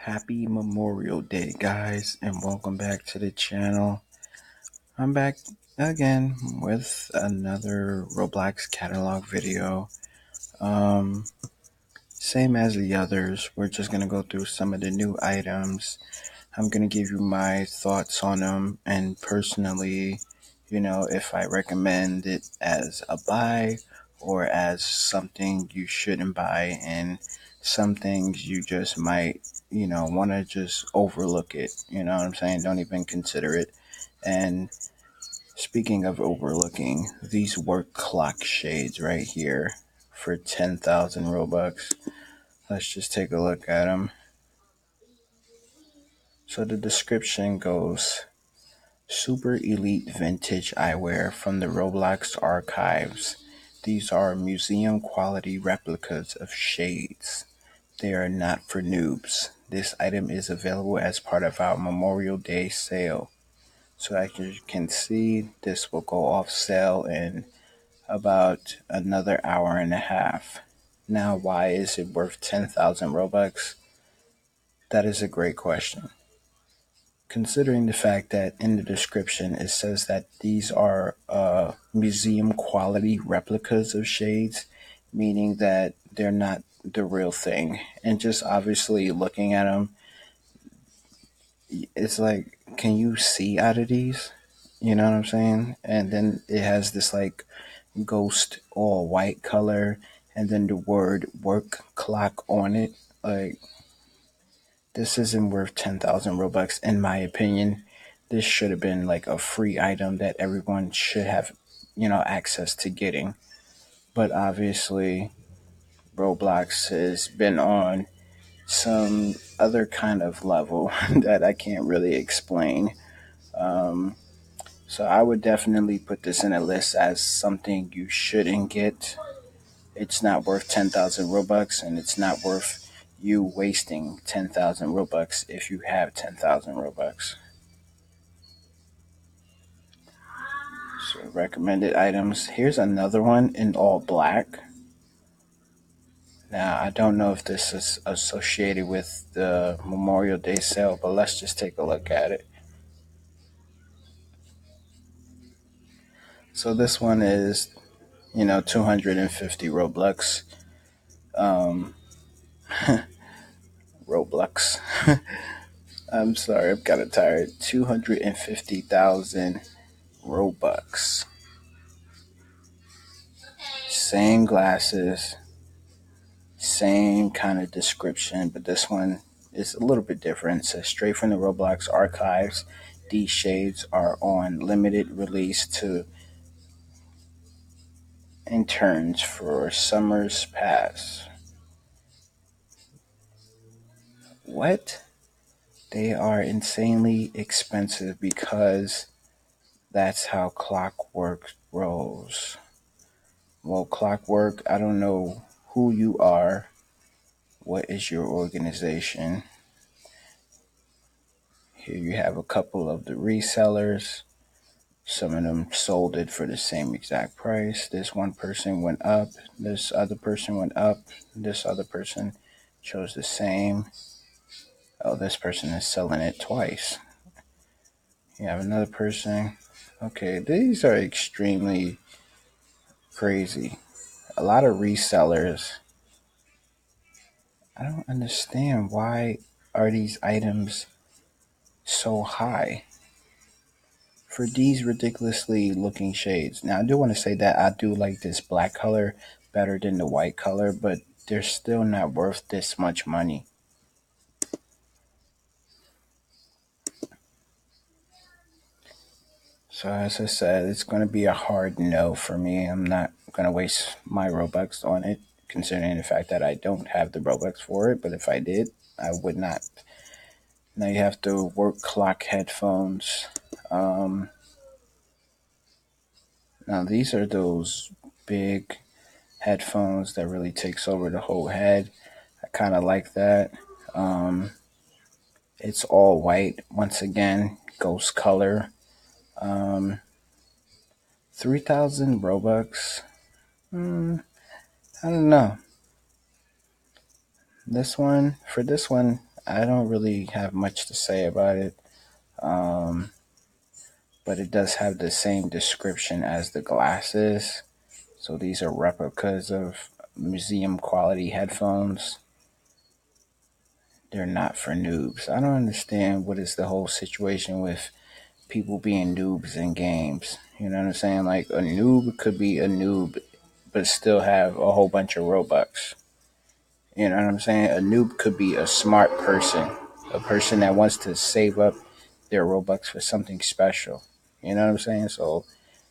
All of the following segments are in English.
Happy Memorial Day, guys, and welcome back to the channel. I'm back again with another Roblox catalog video. Um, Same as the others, we're just gonna go through some of the new items. I'm gonna give you my thoughts on them, and personally, if I recommend it as a buy or as something you shouldn't buy, and some things you just might, want to just overlook it. You know what I'm saying? Don't even consider it. And speaking of overlooking, these work clock shades right here for 10,000 Robux. Let's just take a look at them. So the description goes: Super elite vintage eyewear from the Roblox archives. These are museum quality replicas of shades. They are not for noobs. This item is available as part of our Memorial Day sale. So as you can see, this will go off sale in about another hour and a half. Now, why is it worth 10,000 Robux? That is a great question. Considering the fact that in the description it says that these are museum quality replicas of shades, meaning that they're not the real thing. And just obviously looking at them, it's like, can you see out of these? You know what I'm saying? And then it has this like ghost all white color, and then the word work clock on it. Like, this isn't worth 10,000 Robux, in my opinion. This should have been like a free item that everyone should have, access to getting. But obviously, Roblox has been on some other kind of level that I can't really explain. Um, so I would definitely put this in a list as something you shouldn't get. It's not worth 10,000 Robux, and it's not worth you wasting 10,000 Robux if you have 10,000 Robux. So recommended items. Here's another one in all black. Now, I don't know if this is associated with the Memorial Day sale, but let's just take a look at it. So this one is, 250 Roblox. Um, Roblox. I'm sorry, I'm kind of tired. 250,000 Robux. Same glasses, same kind of description, but this one is a little bit different. It says straight from the Roblox archives. These shades are on limited release to interns for summer's pass. What? They are insanely expensive because that's how Clockwork rolls. Well, Clockwork, I don't know who you are. What is your organization? Here you have a couple of the resellers. Some of them sold it for the same exact price. This one person went up. This other person went up. This other person chose the same. Oh, this person is selling it twice. You have another person. Okay, these are extremely crazy. A lot of resellers. I don't understand, why are these items so high for these ridiculously looking shades. Now, I do want to say that I do like this black color better than the white color, but they're still not worth this much money. So as I said, it's going to be a hard no for me. I'm not going to waste my Robux on it, considering the fact that I don't have the Robux for it. But if I did, I would not. Now you have the work clock headphones. Now these are those big headphones that really takes over the whole head. I kind of like that. Um, it's all white. Once again, ghost color. Um, 3,000 Robux. I don't know. For this one, I don't really have much to say about it. Um, but it does have the same description as the glasses. So these are replicas of museum quality headphones. They're not for noobs. I don't understand what is the whole situation with people being noobs in games. You know what I'm saying? Like a noob could be a noob, but still have a whole bunch of Robux. You know what I'm saying? A noob could be a smart person, a person that wants to save up their Robux for something special. You know what I'm saying? So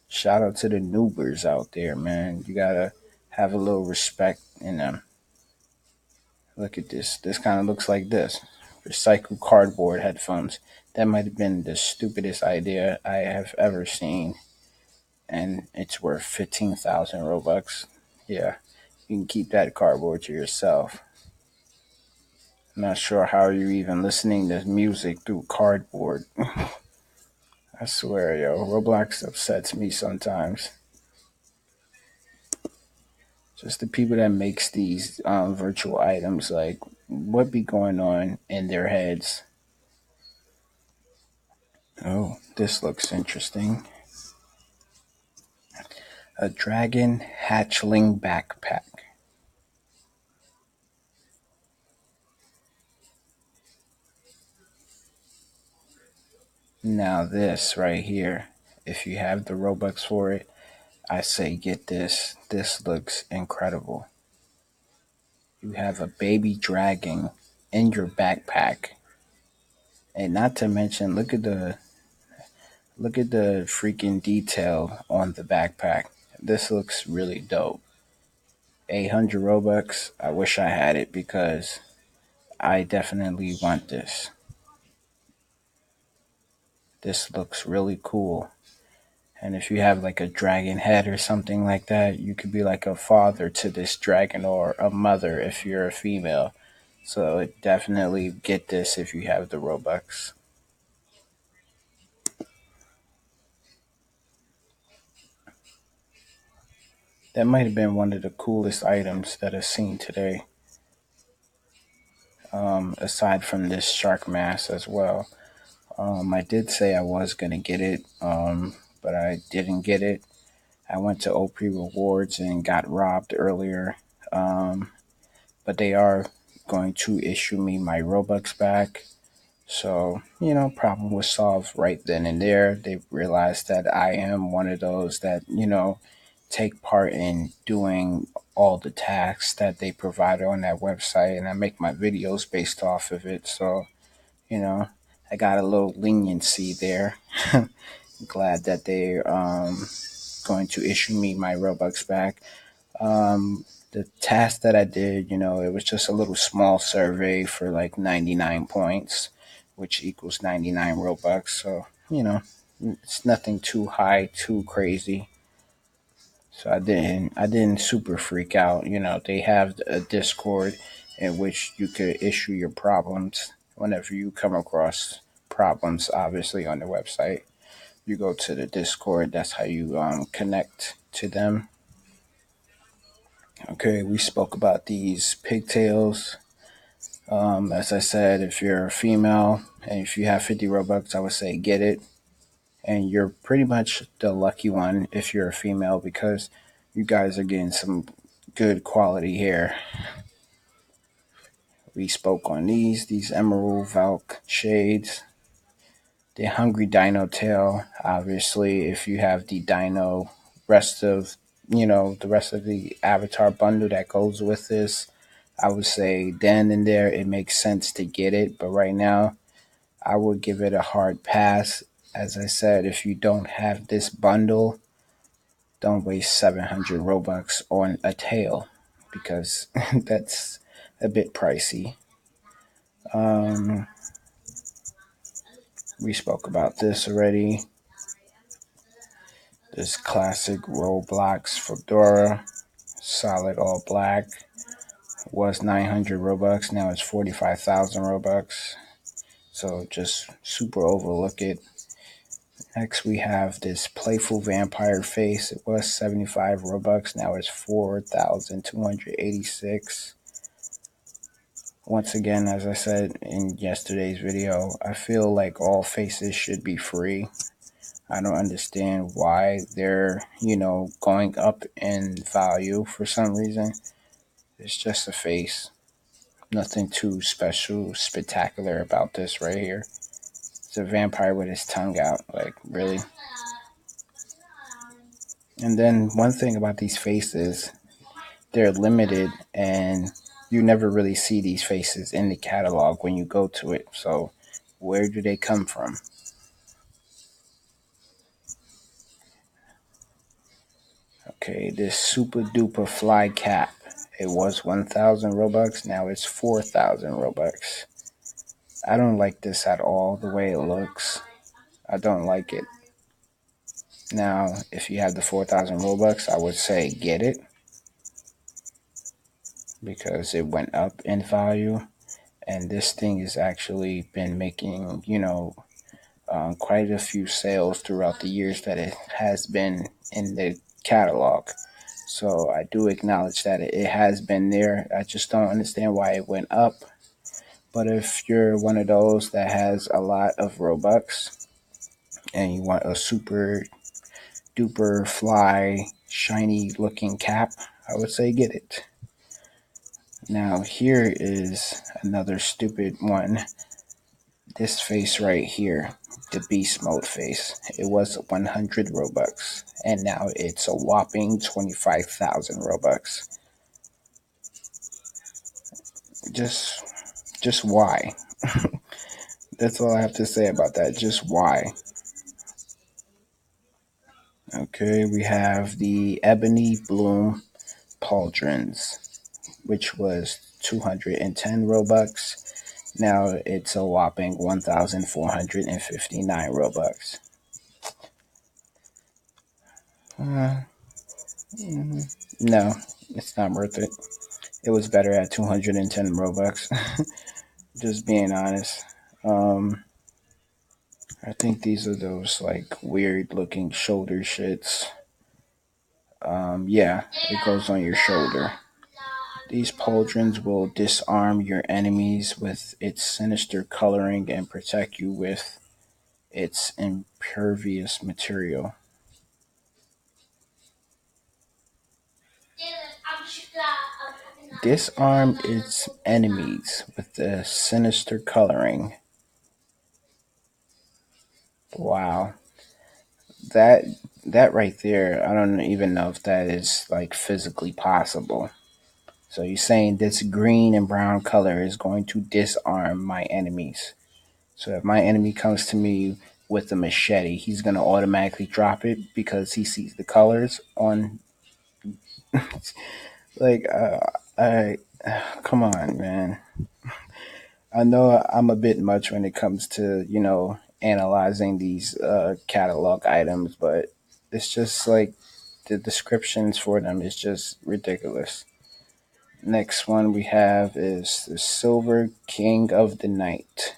shout out to the noobers out there, man. You gotta have a little respect in them. Look at this. This kind of looks like this. Recycled cardboard headphones. That might have been the stupidest idea I have ever seen. And it's worth 15,000 Robux. Yeah, you can keep that cardboard to yourself. I'm not sure how you're even listening to music through cardboard. I swear, yo, Roblox upsets me sometimes. Just the people that makes these virtual items, like, what be going on in their heads? Oh, this looks interesting. A dragon hatchling backpack. Now this right here, if you have the Robux for it, I say get this. This looks incredible. You have a baby dragon in your backpack. And not to mention, look at the freaking detail on the backpack. This looks really dope. 800 Robux. I wish I had it because I definitely want this. This looks really cool. And if you have like a dragon head or something like that, you could be like a father to this dragon or a mother if you're a female. So definitely get this if you have the Robux. That might have been one of the coolest items that I've seen today, aside from this shark mask as well. I did say I was going to get it, but I didn't get it. I went to OP Rewards and got robbed earlier. Um, but they are going to issue me my Robux back. So, problem was solved right then and there. They realized that I am one of those that, take part in doing all the tasks that they provide on that website, and I make my videos based off of it. So, you know, I got a little leniency there. Glad that they're going to issue me my Robux back. The task that I did, it was just a little small survey for like 99 points, which equals 99 Robux. So, it's nothing too high, too crazy. So I didn't super freak out. They have a Discord in which you could issue your problems whenever you come across problems, obviously on the website. You go to the Discord, that's how you connect to them. Okay, we spoke about these pigtails. As I said, if you're a female and if you have 50 Robux, I would say get it. And you're pretty much the lucky one if you're a female because you guys are getting some good quality hair. We spoke on these Emerald Valk shades. The Hungry Dino tail, obviously, if you have the Dino the rest of the avatar bundle that goes with this, I would say then and there it makes sense to get it. But right now, I would give it a hard pass. As I said, if you don't have this bundle, don't waste 700 Robux on a tail because that's a bit pricey. Um, we spoke about this already. This classic Roblox fedora, solid all black, was 900 Robux. Now it's 45,000 Robux. So just super overlook it. Next, we have this playful vampire face. It was 75 Robux. Now it's 4,286. Once again, as I said in yesterday's video, I feel like all faces should be free. I don't understand why they're, going up in value for some reason. It's just a face. Nothing too special, spectacular about this right here. It's a vampire with his tongue out. Like, really? And then one thing about these faces, they're limited and you never really see these faces in the catalog when you go to it. So where do they come from? Okay, this super duper fly cap. It was 1,000 Robux. Now it's 4,000 Robux. I don't like this at all, the way it looks. I don't like it. Now, if you have the 4,000 Robux, I would say get it because it went up in value. And this thing has actually been making, quite a few sales throughout the years that it has been in the catalog. So I do acknowledge that it has been there. I just don't understand why it went up. But if you're one of those that has a lot of Robux and you want a super duper fly, shiny looking cap, I would say get it. Now, here is another stupid one. This face right here, the beast mode face. It was 100 Robux, and now it's a whopping 25,000 Robux. Just why? That's all I have to say about that. Just why? Okay, we have the Ebony Bloom Pauldrons, which was 210 Robux. Now it's a whopping 1,459 Robux. Uh, no, it's not worth it. It was better at 210 Robux. Just being honest. I think these are those like weird looking shoulder shits. Yeah, it goes on your shoulder. These pauldrons will disarm your enemies with its sinister coloring and protect you with its impervious material. Disarm its enemies with the sinister coloring. Wow. That that right there, I don't even know if that is like physically possible. So you're saying this green and brown color is going to disarm my enemies. So if my enemy comes to me with a machete, he's going to automatically drop it because he sees the colors on. like, I come on, man. I know I'm a bit much when it comes to analyzing these catalog items, but it's just like the descriptions for them is just ridiculous. Next one we have is the Silver King of the Night.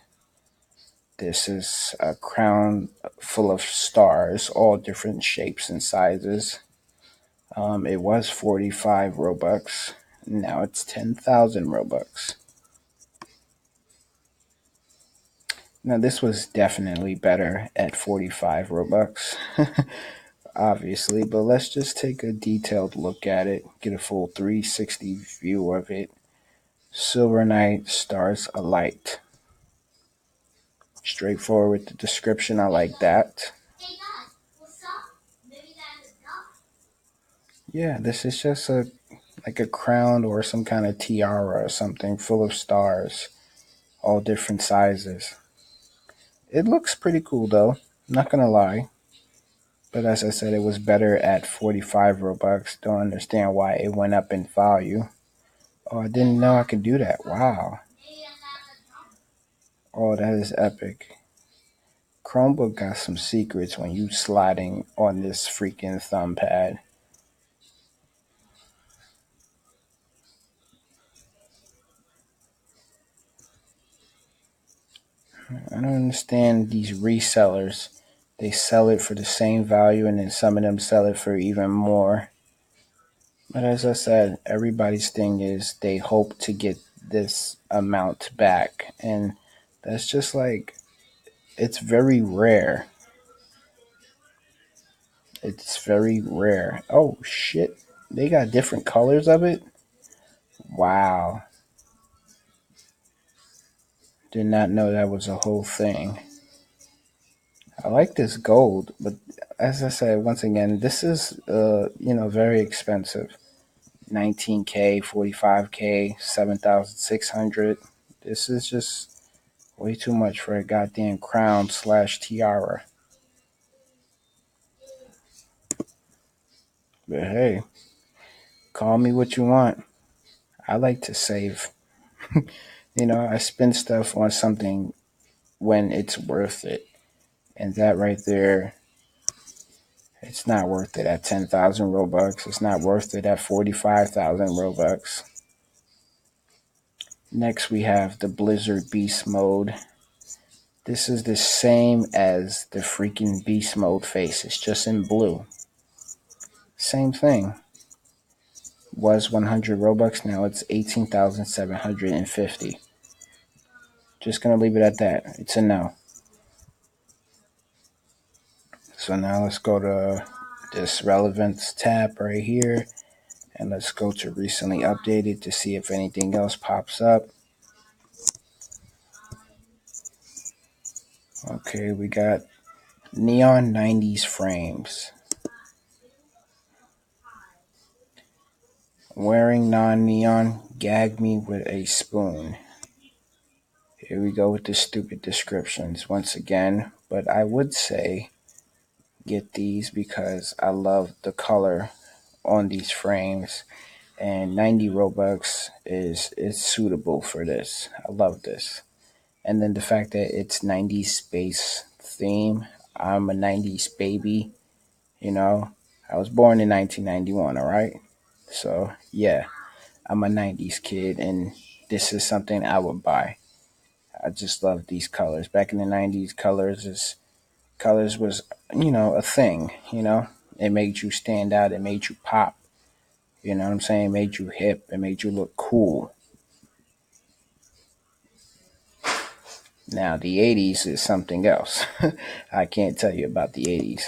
This is a crown full of stars, all different shapes and sizes. It was 45 Robux. Now it's 10,000 Robux. Now this was definitely better at 45 Robux, obviously, but let's just take a detailed look at it, get a full 360 view of it. Silver Knight Stars Alight. Straightforward with the description, I like that. Yeah, this is just a crown or some kind of tiara or something full of stars, all different sizes. It looks pretty cool though, not gonna lie. But as I said, it was better at 45 Robux. Don't understand why it went up in value. Oh, I didn't know I could do that. Wow. Oh, that is epic. Chromebook got some secrets when you sliding on this freaking thumb pad. I don't understand these resellers. They sell it for the same value and then some of them sell it for even more. But as I said, everybody's thing is they hope to get this amount back. And that's just like, it's very rare. It's very rare. Oh shit. They got different colors of it? Wow. Did not know that was a whole thing. I like this gold, but as I said once again, this is very expensive. 19K, 45K, 7,600. This is just way too much for a goddamn crown slash tiara. But hey, call me what you want. I like to save. I spend stuff on something when it's worth it. And that right there, it's not worth it at 10,000 Robux. It's not worth it at 45,000 Robux. Next, we have the Blizzard Beast Mode. This is the same as the freaking Beast Mode face. It's just in blue. Same thing. Was 100 Robux. Now it's 18,750. Just going to leave it at that. It's a no. So now let's go to this relevance tab right here. And let's go to recently updated to see if anything else pops up. Okay, we got Neon 90s frames. Wearing non-neon, gag me with a spoon. Here we go with the stupid descriptions once again. But I would say get these because I love the color on these frames. And 90 Robux is suitable for this. I love this. And then the fact that it's 90s space theme. I'm a 90s baby, you know. I was born in 1991, all right? So, yeah, I'm a 90s kid and this is something I would buy. I just love these colors. Back in the 90s, colors was, a thing, It made you stand out, it made you pop. You know what I'm saying? It made you hip, it made you look cool. Now, the 80s is something else. I can't tell you about the 80s.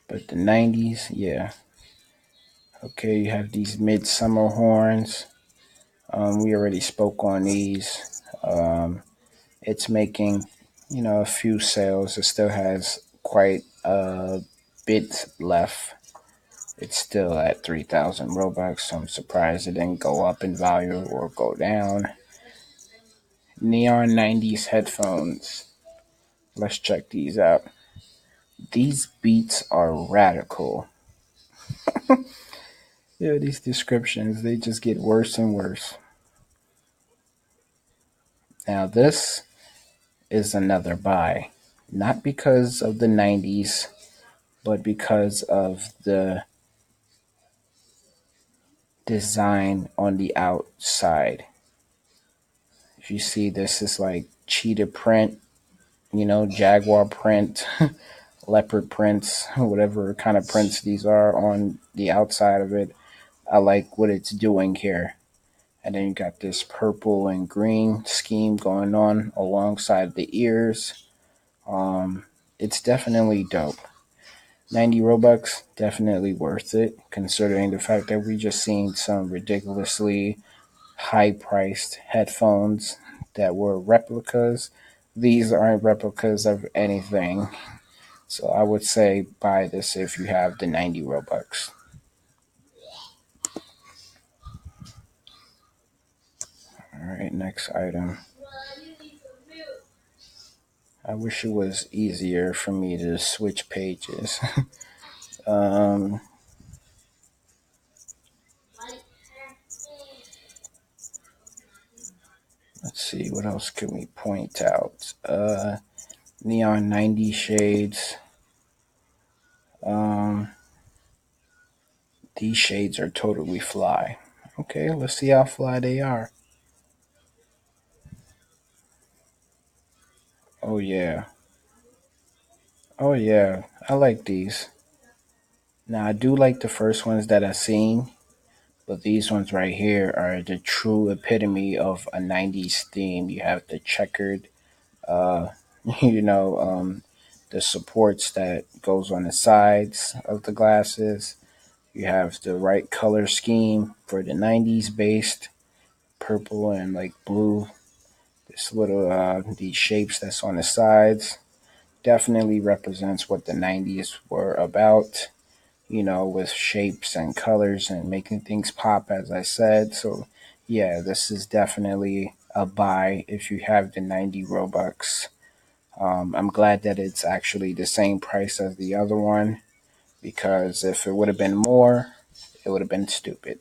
But the 90s, yeah. Okay, you have these midsummer horns. We already spoke on these. It's making, a few sales. It still has quite a bit left. It's still at 3,000 Robux, so I'm surprised it didn't go up in value or go down. Neon 90s headphones. Let's check these out. These beats are radical. Yeah, these descriptions, they just get worse and worse. Now, this is another buy. Not because of the 90s, but because of the design on the outside. If you see, this is like cheetah print, jaguar print, leopard prints, whatever kind of prints these are on the outside of it. I like what it's doing here. And then you got this purple and green scheme going on alongside the ears. It's definitely dope. 90 Robux, definitely worth it, considering the fact that we just seen some ridiculously high priced headphones that were replicas. These aren't replicas of anything. So I would say buy this if you have the 90 Robux. All right, next item. I wish it was easier for me to switch pages. um, let's see, what else can we point out? Neon 90 shades. Um, these shades are totally fly. Okay, let's see how fly they are. Oh yeah. Oh yeah. I like these. Now I do like the first ones that I've seen, but these ones right here are the true epitome of a '90s theme. You have the checkered, uh, you know, the supports that goes on the sides of the glasses. You have the right color scheme for the '90s based purple and like blue. This little these shapes that's on the sides definitely represents what the '90s were about. With shapes and colors and making things pop, as I said. So, yeah, this is definitely a buy if you have the 90 Robux. I'm glad that it's actually the same price as the other one because if it would have been more, it would have been stupid.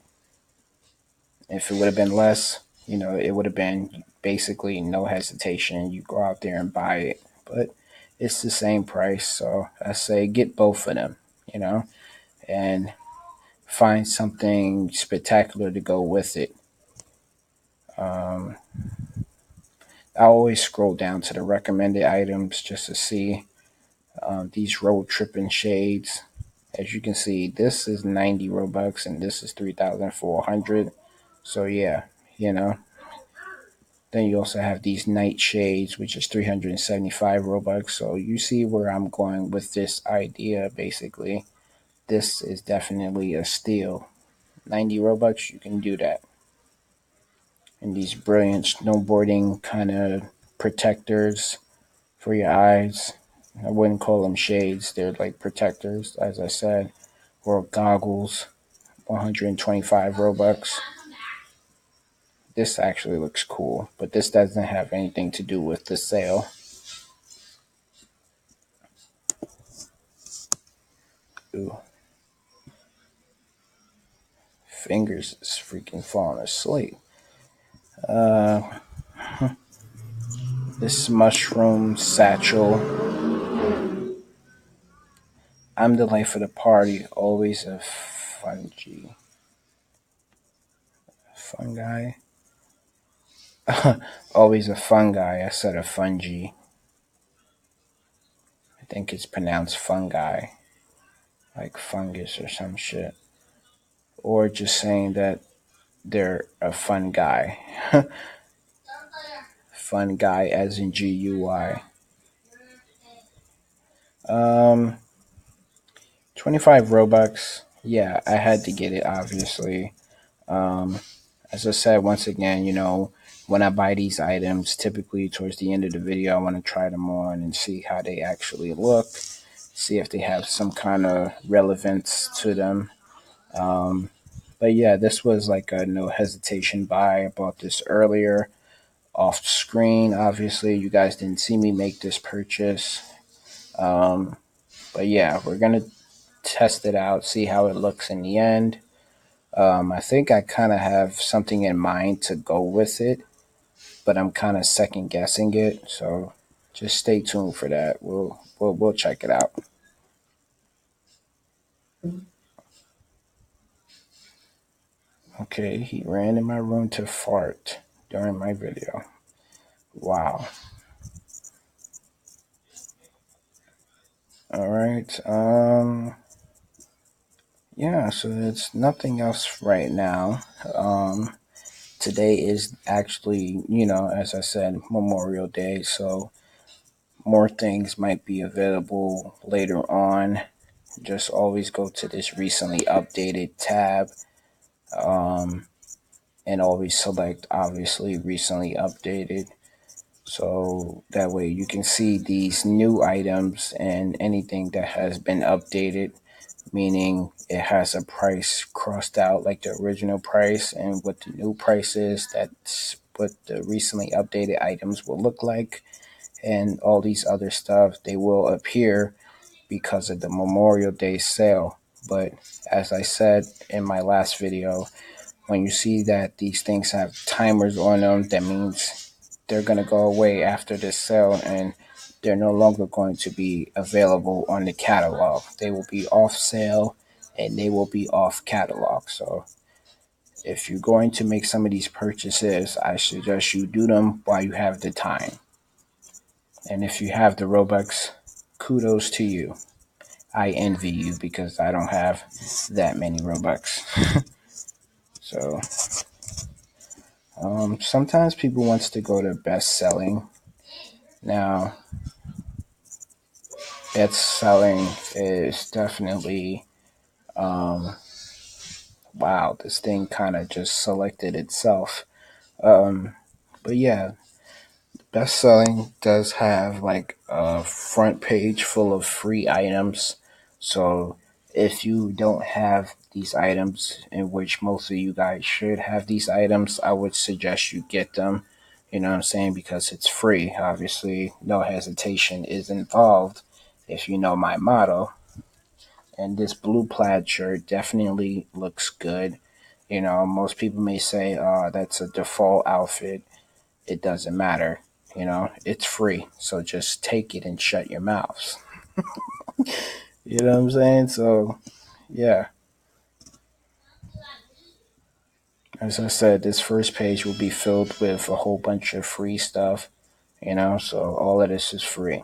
If it would have been less, it would have been basically no hesitation. You go out there and buy it. But it's the same price. So I say get both of them, and find something spectacular to go with it. Um, I always scroll down to the recommended items just to see these road tripping shades. As you can see, this is 90 Robux and this is 3,400. So yeah, you know. Then you also have these night shades, which is 375 Robux. So you see where I'm going with this idea. Basically, this is definitely a steal. 90 Robux, you can do that. And these brilliant snowboarding kind of protectors for your eyes. I wouldn't call them shades, they're like protectors, as I said, or goggles, 125 Robux. This actually looks cool, but this doesn't have anything to do with the sale. Ooh, fingers is freaking falling asleep. Uh, this mushroom satchel. I'm the life of the party, always a fungi. Always a fungi. I said a fungi. I think it's pronounced fungi, like fungus or some shit. Or just saying that they're a fun guy. Fun guy as in GUI. Um, 25 Robux. Yeah, I had to get it, obviously. Um, as I said, once again, when I buy these items, typically towards the end of the video, I want to try them on and see how they actually look, see if they have some kind of relevance to them. Um, but yeah, this was like a no hesitation buy. I bought this earlier off screen. Obviously, you guys didn't see me make this purchase. Um, but yeah, we're going to test it out, see how it looks in the end. I think I kind of have something in mind to go with it, but I'm kind of second guessing it. So just stay tuned for that. We'll check it out. Okay, he ran in my room to fart during my video. Wow. All right. Yeah. So it's nothing else right now. Um, Today is actually, as I said, Memorial Day. So more things might be available later on. Just always go to this recently updated tab, um, and always select obviously recently updated. So that way you can see these new items and anything that has been updated, meaning it has a price crossed out like the original price and what the new price is. That's what the recently updated items will look like. And all these other stuff, they will appear because of the Memorial Day sale. But as I said in my last video, when you see that these things have timers on them, that means they're going to go away after this sale and they're no longer going to be available on the catalog. They will be off sale and they will be off catalog. So if you're going to make some of these purchases, I suggest you do them while you have the time. And if you have the Robux, kudos to you. I envy you because I don't have that many Robux. So sometimes people wants to go to best selling. Now, best selling is definitely wow. This thing kind of just selected itself. Um, but yeah, best selling does have like a front page full of free items. So if you don't have these items, in which most of you guys should have these items, I would suggest you get them. You know what I'm saying? Because it's free. Obviously, no hesitation is involved if you know my motto. And this blue plaid shirt definitely looks good. You know, most people may say, that's a default outfit. It doesn't matter. You know, it's free. So just take it and shut your mouths. You know what I'm saying? So, yeah. As I said, this first page will be filled with a whole bunch of free stuff. You know, so all of this is free.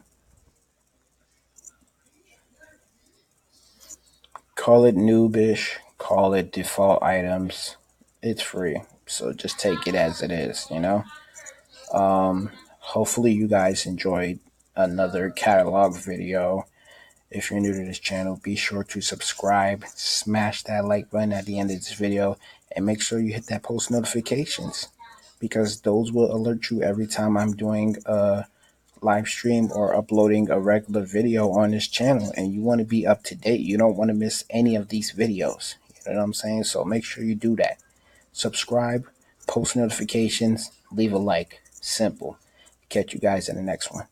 Call it noobish, call it default items. It's free. So just take it as it is, you know? Hopefully, you guys enjoyed another catalog video. If you're new to this channel, be sure to subscribe, smash that like button at the end of this video, and make sure you hit that post notifications because those will alert you every time I'm doing a live stream or uploading a regular video on this channel. And you want to be up to date. You don't want to miss any of these videos. You know what I'm saying? So make sure you do that. Subscribe, post notifications, leave a like. Simple. Catch you guys in the next one.